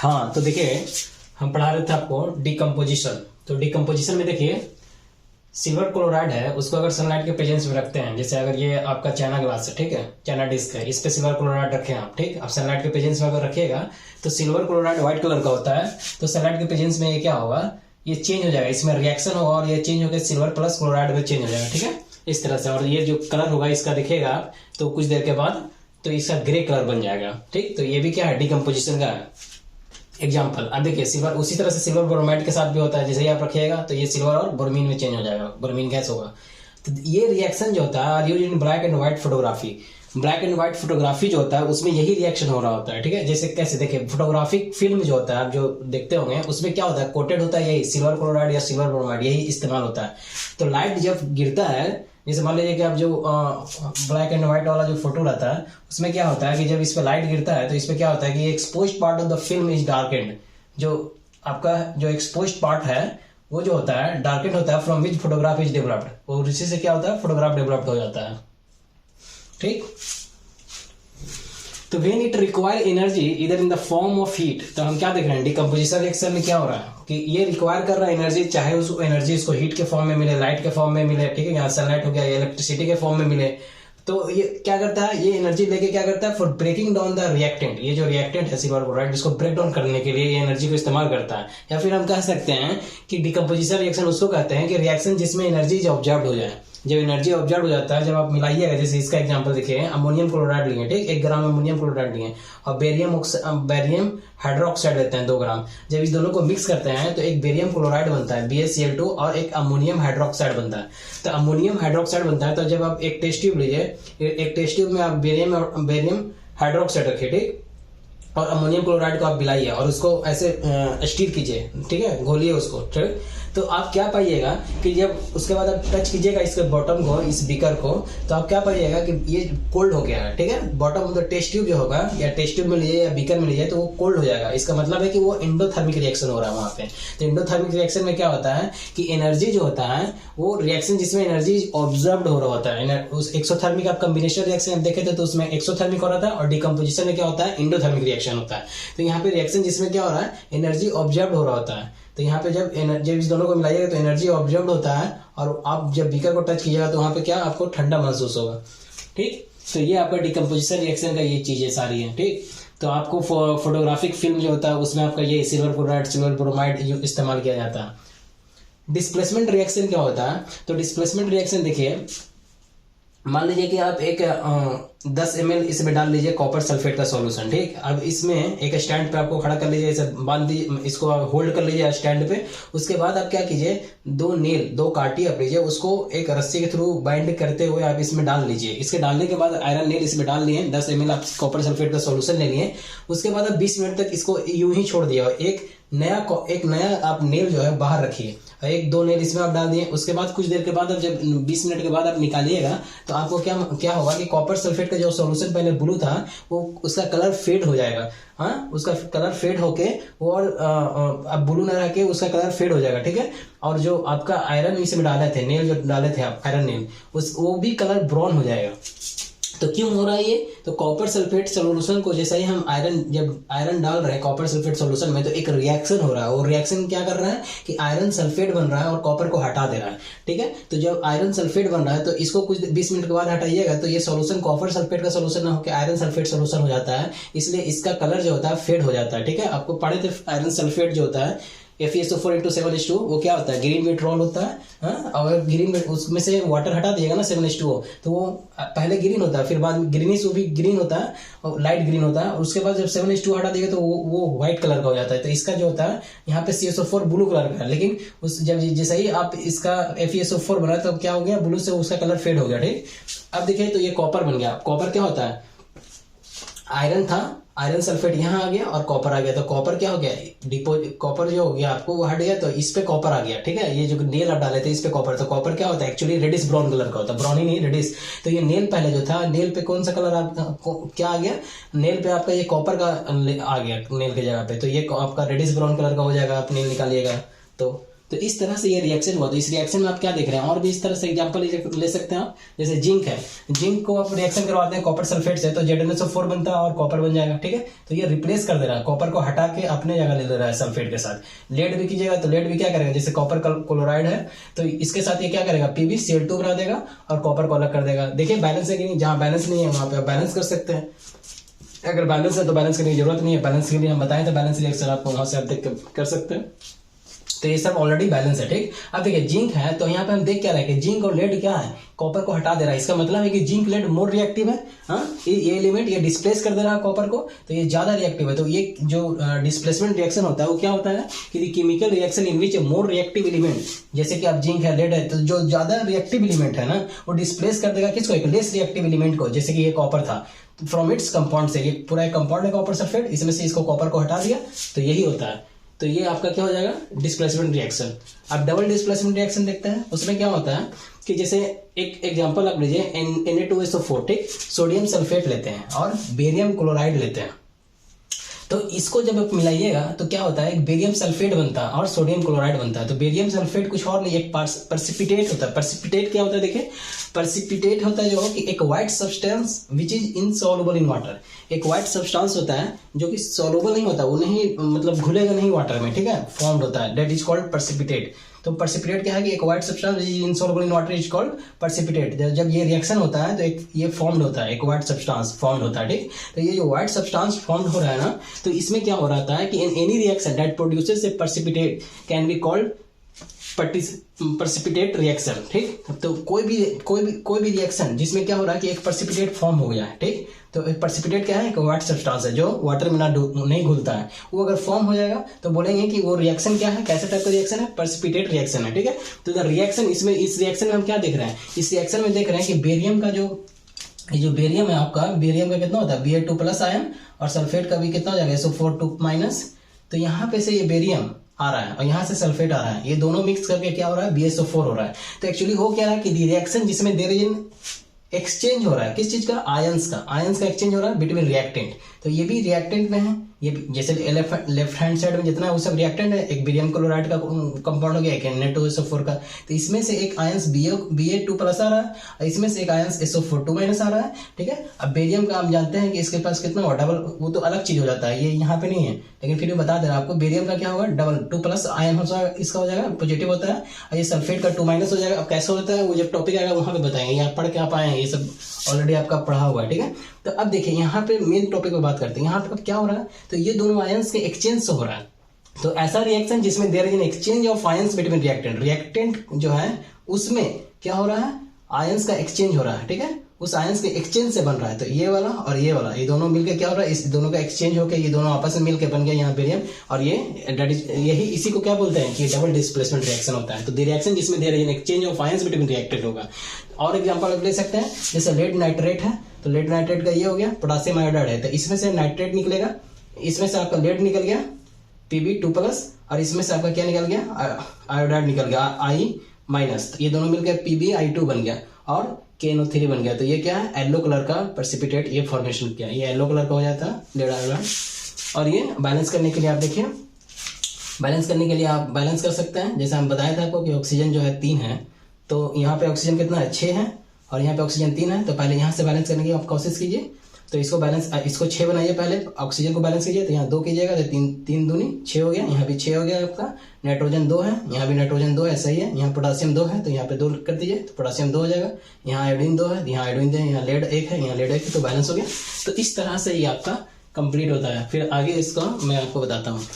हाँ तो देखिए, हम पढ़ा रहे थे आपको डिकम्पोजिशन। तो डिकम्पोजिशन में देखिए, सिल्वर क्लोराइड है, उसको अगर सनलाइट के प्रेजेंस में रखते हैं, जैसे अगर ये आपका चाइना ग्लास है, ठीक है, चाइना डिस्क है, इस पे सिल्वर क्लोराइड रखें आप, ठीक, आप सनलाइट के प्रेजेंस में अगर रखिएगा तो सिल्वर क्लोराइड व्हाइट कलर का होता है। तो सनलाइट के प्रेजेंस में ये क्या होगा, ये चेंज हो जाएगा, इसमें रिएक्शन होगा और ये चेंज होकर सिल्वर प्लस क्लोराइड में चेंज हो जाएगा, ठीक है, इस तरह से। और ये जो कलर होगा इसका दिखेगा आप तो कुछ देर के बाद तो इसका ग्रे कलर बन जाएगा, ठीक। तो ये भी क्या है, डिकम्पोजिशन का एग्जाम्पल। अब देखिए सिल्वर, उसी तरह से सिल्वर ब्रोमाइड के साथ भी होता है, जैसे ही आप रखिएगा तो ये सिल्वर और ब्रोमीन में चेंज हो जाएगा, ब्रोमीन गैस होगा। तो ये रिएक्शन जो होता है used in black and white photography, black and white photography जो होता है उसमें यही रिएक्शन हो रहा होता है, ठीक है। जैसे कैसे, देखिए फोटोग्राफिक फिल्म जो होता है आप जो देखते होंगे उसमें क्या होता है, कोटेड होता है यही सिल्वर क्लोराइड या सिल्वर ब्रोमाइड, यही इस्तेमाल होता है। तो लाइट जब गिरता है, जैसे मान लीजिए कि आप जो ब्लैक एंड व्हाइट वाला जो फोटो रहता है उसमें क्या होता है कि जब इस पे लाइट गिरता है तो इस पे क्या होता है कि exposed part of the film is darkened. जो आपका जो एक्सपोज्ड पार्ट है वो जो होता है डार्केंड होता है, from which photograph is developed, और इसी से क्या होता है, फोटोग्राफ डेवलप्ड हो जाता है, ठीक। तो व्हेन इट रिक्वायर एनर्जी इधर in the form of heat, तो हम क्या देख रहे हैं, डिकम्पोजिशन रिएक्शन में क्या हो रहा है कि ये रिक्वायर कर रहा है एनर्जी, चाहे उस एनर्जी इसको हीट के फॉर्म में मिले, लाइट के फॉर्म में मिले, ठीक है, यहाँ सनलाइट हो गया, इलेक्ट्रिसिटी के फॉर्म में मिले। तो ये क्या करता है, ये एनर्जी लेके क्या करता है, for breaking down the reactant, ये जो रिएक्टेंट है सिल्वर क्लोराइड इसको ब्रेक डाउन करने के लिए ये एनर्जी को इस्तेमाल करता है। या फिर हम कह सकते हैं कि डिकम्पोजिशन रिएक्शन उसको कहते हैं कि रिएक्शन जिसमें एनर्जी ऑब्जर्व हो जाए। जब एनर्जी ऑब्जर्व हो जाता है, जब आप मिलाइएगा, जैसे इसका एग्जांपल देखिए, अमोनियम क्लोराइड लिए, ठीक, 1 ग्राम अमोनियम क्लोराइड लिए और बेरियम हाइड्रोक्साइड लेते हैं 2 ग्राम। जब इस दोनों को मिक्स करते हैं तो एक बेरियम क्लोराइड बनता है BaCl2 और एक अमोनियम हाइड्रोक्साइड बनता है। तो अमोनियम हाइड्रोक्साइड बनता है, तो जब आप एक टेस्ट ट्यूब लीजिए, एक टेस्ट ट्यूब में आप बेरियम हाइड्रोक्साइड रखिए, ठीक, और अमोनियम क्लोराइड को आप मिलाइए और उसको ऐसे स्टीर कीजिए, ठीक है, घोलिए उसको, ठीक। तो आप क्या पाइएगा कि जब उसके बाद आप टच कीजिएगा इसके बॉटम को, इस बीकर को, तो आप क्या पाइएगा कि ये कोल्ड हो गया है, ठीक है। Bottom of the test tube जो होगा, या टेस्ट ट्यूब में लीजिए या बीकर में लीजिए, तो वो कोल्ड हो जाएगा। इसका मतलब है कि वो एंडोथर्मिक रिएक्शन हो रहा है वहां पे। तो एंडोथर्मिक रिएक्शन में क्या होता है कि एनर्जी जो होता है वो रिएक्शन जिसमें एनर्जी ऑब्जर्व हो रहा होता है, उस एक्सोथर्मिक आप कम्बिनेशन रिएक्शन आप देखे थे तो उसमें एक्सोथर्मिक हो रहा था, और डिकम्पोजिशन में क्या होता है, एंडोथर्मिक रिएक्शन होता है। तो यहाँ पे रिएक्शन जिसमें क्या हो रहा है, एनर्जी ऑब्जर्व हो रहा होता है। तो यहाँ पे जब इस दोनों को मिलाइएगा तो एनर्जी ऑब्जर्व होता है, और आप जब बीकर को टच कीजिएगा तो वहां पे क्या आपको ठंडा महसूस होगा, ठीक। तो ये आपका डिकम्पोजिशन रिएक्शन का ये चीजें सारी हैं, ठीक। तो आपको फोटोग्राफिक फिल्म जो होता है उसमें आपका ये सिल्वर क्लोराइड, सिल्वर ब्रोमाइड इस्तेमाल किया जाता है। डिस्प्लेसमेंट रिएक्शन क्या होता है, तो डिस्प्लेसमेंट रिएक्शन देखिए, मान लीजिए कि आप एक 10 ml इसमें डाल लीजिए कॉपर सल्फेट का सॉल्यूशन, ठीक। अब इसमें एक स्टैंड पे आपको खड़ा कर लीजिए, इसे बांध दीजिए, इसको होल्ड कर लीजिए स्टैंड पे। उसके बाद आप क्या कीजिए, 2 कांटी आप लीजिए, उसको एक रस्सी के थ्रू बाइंड करते हुए आप इसमें डाल लीजिए। इसके डालने के बाद आयरन नेल इसमें डाल लिए, 10 ml आप कॉपर सल्फेट का सॉल्यूशन ले लिए। उसके बाद आप 20 मिनट तक इसको यूं ही छोड़ दिया, एक नया आप नेल जो है बाहर रखिए, 1-2 नेल इसमें आप डाल दिए। उसके बाद कुछ देर के बाद, अब जब 20 मिनट के बाद आप निकालिएगा तो आपको क्या होगा कि कॉपर सल्फेट का जो सॉल्यूशन पहले ब्लू था वो उसका कलर फेड हो जाएगा, हाँ, उसका कलर फेड होके वो और अब ब्लू न रह के उसका कलर फेड हो जाएगा, ठीक है। और जो आपका आयरन इसमें डाले थे, नेल जो डाले थे आप आयरन नेल, वो भी कलर ब्राउन हो जाएगा। तो क्यों हो रहा है ये, तो कॉपर सल्फेट सॉल्यूशन को जैसा ही हम जब आयरन डाल रहे हैं कॉपर सल्फेट सॉल्यूशन में, तो एक रिएक्शन हो रहा है, और रिएक्शन क्या कर रहा है कि आयरन सल्फेट बन रहा है और कॉपर को हटा दे रहा है, ठीक है। तो जब आयरन सल्फेट बन रहा है तो इसको कुछ 20 मिनट के बाद हटाइएगा तो ये सॉल्यूशन कॉपर सल्फेट का सॉल्यूशन ना होकर आयरन सल्फेट सॉल्यूशन हो जाता है, इसलिए इसका कलर जो होता है फेड हो जाता है, ठीक है। आपको पढ़े थे आयरन सल्फेट जो होता है FeSO4 वो क्या होता है, ग्रीन विट्रॉल होता है, हाँ? अगर ग्रीन उसमें से वाटर हटा दिएगा ना 7H2O, तो वो पहले ग्रीन होता है, फिर बाद में ग्रीनिश वो भी ग्रीन होता है और लाइट ग्रीन होता है, और उसके बाद जब 7H2O हटा देगा तो वो व्हाइट कलर का हो जाता है। तो इसका जो होता है यहाँ पे CSO4 ब्लू कलर का है, लेकिन उस जब जैसे ही आप इसका FeSO4 बना तो क्या हो गया, ब्लू से उसका कलर फेड हो गया, ठीक। अब देखिए तो ये कॉपर बन गया। कॉपर क्या होता है, आयरन था, आयरन सल्फेट यहाँ आ गया और कॉपर आ गया, तो कॉपर क्या हो गया, कॉपर जो हो गया आपको वो हट गया, तो इस पे कॉपर आ गया, ठीक है। ये जो नेल आप डाले थे इस पे कॉपर, तो कॉपर क्या होता है एक्चुअली रेडिश ब्राउन कलर का होता है, ब्राउन ही नहीं रेडिश। तो ये नेल पहले जो था, नेल पे कौन सा कलर क्या आ गया, नेल पे आपका ये कॉपर का आ गया नेल की जगह पे, तो ये आपका रेडिश ब्राउन कलर का हो जाएगा, आप नेल निकालिएगा तो तो इस तरह से ये रिएक्शन हुआ। तो इस रिएक्शन में आप क्या देख रहे हैं, और भी इस तरह से एग्जांपल ले सकते हैं आप। जैसे जिंक है, जिंक को आप रिएक्शन करवाते हैं कॉपर सल्फेट से, तो ZnSO4 बनता है और कॉपर बन जाएगा, ठीक है। तो ये रिप्लेस कर दे रहा है, कॉपर को हटा के अपने जगह ले रहा है सल्फेट के साथ। लेड भी कीजिएगा तो लेड भी क्या करेगा, जैसे कॉपर क्लोराइड है तो इसके साथ ये क्या करेगा, PbCl2 बना देगा और कॉपर को अलग कर देगा। देखिए बैलेंस है कि नहीं, जहां बैलेंस नहीं है वहां पे आप बैलेंस कर सकते हैं। अगर बैलेंस है तो बैलेंस करने की जरूरत नहीं है, बैलेंस के लिए हम बताएं तो बैलेंस रिएक्शन आपको वहां से आप देख कर सकते हैं। तो ये सब ऑलरेडी बैलेंस है, ठीक। अब देखिए जिंक है, तो यहाँ पे हम देख क्या रहे हैं कि जिंक और लेड क्या है, कॉपर को हटा दे रहा है। इसका मतलब है कि जिंक लेड मोर रिएक्टिव है। हाँ, ये एलिमेंट ये डिस्प्लेस कर दे रहा है कॉपर को, तो ये ज्यादा रिएक्टिव है। तो ये जो डिस्प्लेसमेंट रिएक्शन होता है वो क्या होता है कि chemical reaction in which more reactive element, जैसे कि आप जिंक है, लेड है, तो जो ज्यादा रिएक्टिव एलिमेंट है ना वो डिस्प्लेस कर देगा किसको, एक लेस रिएक्टिव एलिमेंट को। जैसे कि ये कॉपर था, फ्रॉम इट्स कंपाउंड से, ये पूरा एक कंपाउंड है कॉपर सल्फेट, इसमें से इसको कॉपर को हटा दिया, तो यही होता है। तो ये आपका क्या हो जाएगा, डिस्प्लेसमेंट रिएक्शन। अब डबल डिस्प्लेसमेंट रिएक्शन देखते हैं, उसमें क्या होता है कि जैसे एक एग्जांपल आप लीजिए, Na2SO4, ठीक, सोडियम सल्फेट लेते हैं और बेरियम क्लोराइड लेते हैं। तो इसको जब आप मिलाइएगा तो क्या होता है, एक बेरियम सल्फेट बनता है और सोडियम क्लोराइड बनता है। तो बेरियम सल्फेट कुछ और नहीं, एक पर्सिपिटेट होता है। पर्सिपिटेट क्या होता है, देखिए पर्सिपिटेट होता है जो कि एक white substance which is insoluble in water. एक व्हाइट सब्सटेंस होता है जो कि सॉल्युबल नहीं होता, वो नहीं मतलब घुलेगा नहीं वाटर में, ठीक है, फॉर्म्ड होता है, दैट इज कॉल्ड पर्सिपिटेट। तो पर्सिपिटेट क्या है कि एक white substance insoluble in water is called precipitate. जब ये रिएक्शन होता है तो एक ये फॉर्म्ड होता है, एक व्हाइट सब्सटेंस फॉर्म्ड होता है, ठीक। तो ये जो व्हाइट सब्सटेंस फॉर्म्ड हो रहा है ना, तो इसमें क्या हो रहा है कि in any reaction that produces a precipitate can be called precipitate reaction, ठीक। तो कोई भी रिएक्शन जिसमें क्या हो रहा है कि एक पर्सिपिटेट फॉर्म हो गया है, ठीक। तो पर्सिपिटेट क्या है, एक व्हाइट सब्सटेंस है जो वाटर में नहीं घुलता है, वो अगर फॉर्म हो जाएगा तो बोलेंगे कि वो रिएक्शन क्या है, कैसे टाइप का रिएक्शन है, पर्सिपिटेट रिएक्शन है, ठीक है। तो द रिएक्शन इस रिएक्शन में हम क्या देख रहे हैं, इस रिएक्शन में देख रहे हैं कि बेरियम का जो बेरियम है आपका, बेरियम का कितना होता है, Ba2+ आयन, और सल्फेट का भी कितना हो जाएगा, SO4 2-। तो यहाँ पे से ये बेरियम आ रहा है और यहाँ से सल्फेट आ रहा है, ये दोनों मिक्स करके क्या हो रहा है, BSO4 हो रहा है। तो एक्चुअली हो क्या रहा है कि रिएक्शन जिसमें देयर इज एक्सचेंज हो रहा है, किस चीज का, आयंस का एक्सचेंज हो रहा है बिटवीन रिएक्टेंट। तो ये भी रिएक्टेंट में है, ये जैसे लेफ्ट हैंड साइड में जितना है वो सब रिएक्टेंट है। एक बेरियम क्लोराइड का कंपाउंड हो गया, एक Na2SO4 का। तो इसमें से एक आयंस Ba2+ आ रहा है और इसमें से एक आयंस SO4 2- आ रहा है, ठीक है। अब बेरियम का हम जानते हैं कि इसके पास कितना होगा, डबल, वो तो अलग चीज हो जाता है, ये यहाँ पे नहीं है, लेकिन फिर भी बता दे रहा आपको, बेरियम का क्या होगा, डबल 2+ आयन हो जाएगा, इसका हो जाएगा पॉजिटिव होता है, और ये सल्फेट का 2- हो जाएगा। अब कैसे होता है वो जब टॉपिक आएगा वहां पे बताएंगे, यहाँ पढ़ के आप आए हैं, ये सब ऑलरेडी आपका पढ़ा हुआ है, ठीक है। तो अब देखिए यहाँ पे मेन टॉपिक पे बात करते हैं, यहाँ पे क्या हो रहा है, तो ये दोनों आयंस के एक्सचेंज हो रहा है। तो ऐसा रिएक्शन जिसमें there is an exchange of ions between reactant जो है उसमें क्या हो रहा है, आयंस का एक्सचेंज हो रहा है, ठीक है, उस आयंस के एक्सचेंज से बन रहा है। तो ये वाला और ये वाला, ये दोनों मिलकर क्या हो रहा है, इस दोनों का एक्सचेंज होकर ये दोनों आपस में मिलकर बन गया यहाँ बेरियम, और ये यही इसी को क्या बोलते हैं कि डबल डिस्प्लेसमेंट रिएक्शन होता है। तो रिएक्शन जिसमें there is an exchange of ions between reactant होगा। और एग्जांपल आप ले सकते हैं, जैसे लेड नाइट्रेट है, तो लेड नाइट्रेट का ये हो गया, पोटेशियम आयोडाइड है, तो इसमें से नाइट्रेट निकलेगा, इसमें से आपका लेड निकल गया Pb2+, और इसमें से आपका क्या निकल गया, आयोडाइड निकल गया I-। ये दोनों मिलकर PbI2 बन गया और KNO3 बन गया। तो ये क्या है, येलो कलर का पर्सिपिटेट ये फॉर्मेशन किया, ये येलो कलर का हो जाता है लेड आयोडाइड। और ये बैलेंस करने के लिए आप देखिए, बैलेंस करने के लिए आप बैलेंस कर सकते हैं। जैसे हम बताया था आपको कि ऑक्सीजन जो है 3 है, तो यहाँ पे ऑक्सीजन कितना है, 6 है, और यहाँ पे ऑक्सीजन 3 है। तो पहले यहाँ से बैलेंस करने की आप कोशिश कीजिए, तो इसको 6 बनाइए, पहले ऑक्सीजन को बैलेंस कीजिए, तो यहाँ 2 कीजिएगा तो 3 दूनी 6 हो गया, यहाँ भी 6 हो गया आपका। नाइट्रोजन 2 है, यहाँ भी नाइट्रोजन 2 है, सही है। यहाँ पोटेशियम 2 है, तो यहाँ पे 2 कर दीजिए, तो पोटेशियम 2 हो जाएगा। यहाँ आयोडीन 2 है, यहाँ आयोडीन 2 है, यहाँ लेड 1 है, यहाँ लेड 1 है, तो बैलेंस हो गया। तो इस तरह से ये आपका कंप्लीट होता है। फिर आगे इसको मैं आपको बताता हूँ।